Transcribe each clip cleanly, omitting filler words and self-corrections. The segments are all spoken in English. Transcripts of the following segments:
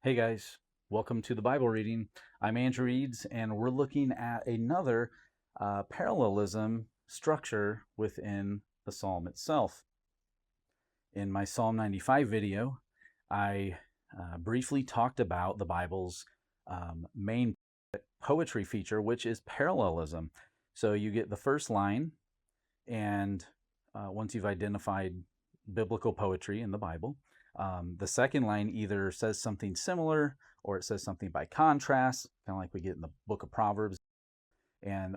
Hey guys, welcome to the Bible reading. I'm Andrew Eads, and we're looking at another parallelism structure within the psalm itself. In my Psalm 95 video, I briefly talked about the Bible's main poetry feature, which is parallelism. So you get the first line, and once you've identified biblical poetry in the Bible, the second line either says something similar or it says something by contrast, kind of like we get in the book of Proverbs,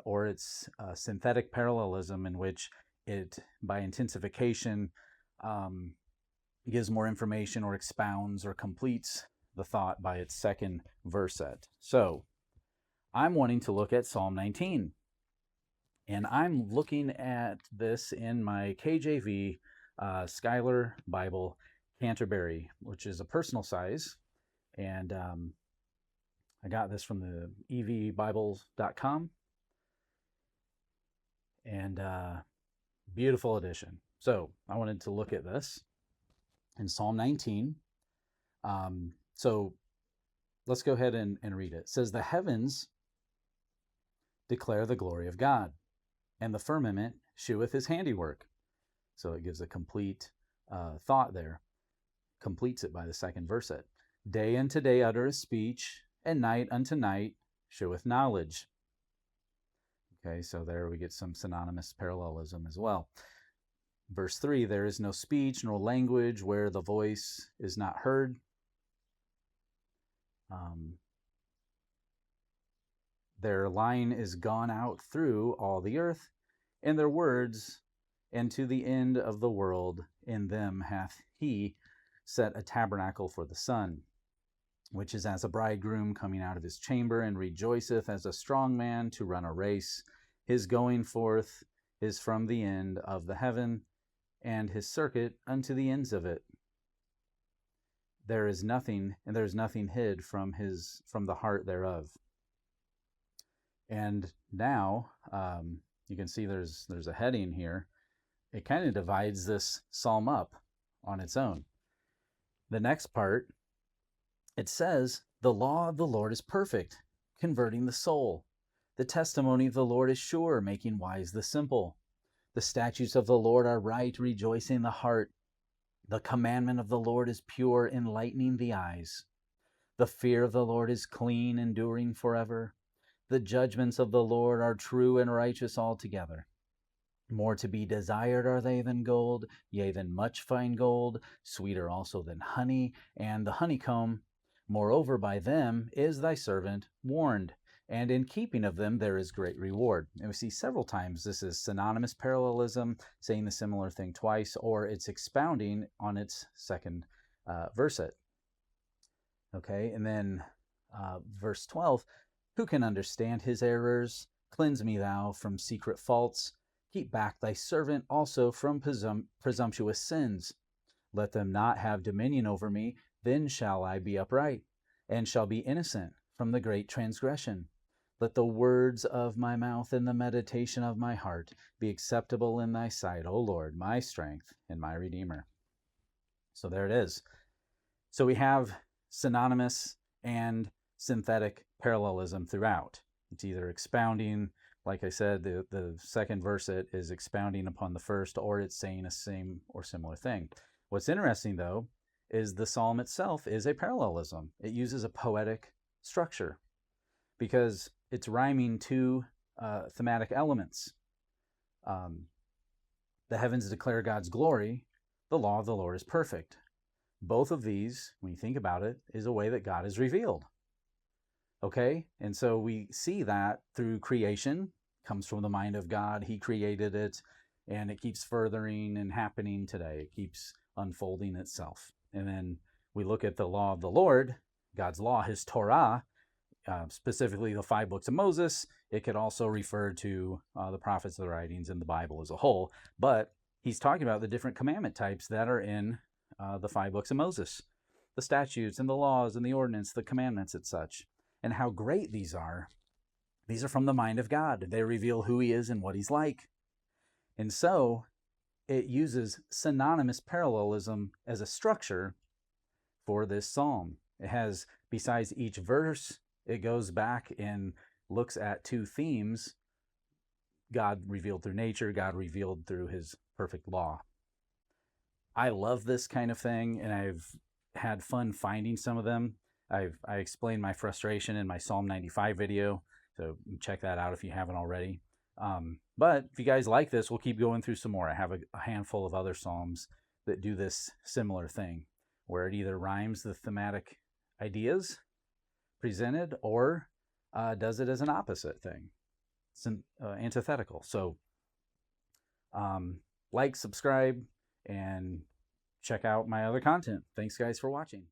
or it's synthetic parallelism, in which it, by intensification, gives more information or expounds or completes the thought by its second verset. So I'm wanting to look at Psalm 19. And I'm looking at this in my KJV Schuyler Bible Canterbury, which is a personal size. And I got this from the evbibles.com. And beautiful edition. So I wanted to look at this in Psalm 19. So let's go ahead and read it. It says, "The heavens declare the glory of God, and the firmament sheweth his handiwork." So it gives a complete thought there, completes it by the second verset. "Day unto day uttereth speech, and night unto night sheweth knowledge." Okay, so there we get some synonymous parallelism as well. Verse 3, "There is no speech nor language where the voice is not heard." Their line is gone out through all the earth, and their words, and to the end of the world. In them hath he set a tabernacle for the sun, which is as a bridegroom coming out of his chamber, and rejoiceth as a strong man to run a race. His going forth is from the end of the heaven, and his circuit unto the ends of it. There is nothing hid from the heart thereof. And now you can see there's a heading here. It kind of divides this psalm up on its own. The next part, it says, "The law of the Lord is perfect, converting the soul. The testimony of the Lord is sure, making wise the simple. The statutes of the Lord are right, rejoicing the heart. The commandment of the Lord is pure, enlightening the eyes. The fear of the Lord is clean, enduring forever. The judgments of the Lord are true and righteous altogether. More to be desired are they than gold, yea, than much fine gold, sweeter also than honey and the honeycomb. Moreover, by them is thy servant warned, and in keeping of them there is great reward." And we see several times this is synonymous parallelism, saying the similar thing twice, or it's expounding on its second verset. Okay, and then verse 12, "Who can understand his errors? Cleanse me thou from secret faults. Keep back thy servant also from presumptuous sins. Let them not have dominion over me, then shall I be upright, and shall be innocent from the great transgression. Let the words of my mouth and the meditation of my heart be acceptable in thy sight, O Lord, my strength and my Redeemer." So there it is. So we have synonymous and synthetic parallelism throughout. It's either expounding, like I said, the second verset is expounding upon the first, or it's saying a same or similar thing. What's interesting, though, is the psalm itself is a parallelism. It uses a poetic structure because it's rhyming two thematic elements. The heavens declare God's glory. The law of the Lord is perfect. Both of these, when you think about it, is a way that God is revealed. Okay, and so we see that through creation, comes from the mind of God. He created it, and it keeps furthering and happening today. It keeps unfolding itself. And then we look at the law of the Lord, God's law, his Torah, specifically the 5 books of Moses. It could also refer to the prophets, the writings, and the Bible as a whole. But he's talking about the different commandment types that are in the 5 books of Moses, the statutes and the laws and the ordinance, the commandments and such. And how great these are. These are from the mind of God. They reveal who he is and what he's like. And so it uses synonymous parallelism as a structure for this psalm. It has, besides each verse, it goes back and looks at two themes: God revealed through nature, God revealed through his perfect law. I love this kind of thing, and I've had fun finding some of them. I explained my frustration in my Psalm 95 video, so check that out if you haven't already. But if you guys like this, we'll keep going through some more. I have a handful of other Psalms that do this similar thing, where it either rhymes the thematic ideas presented or does it as an opposite thing. It's an antithetical. So like, subscribe, and check out my other content. Thanks, guys, for watching.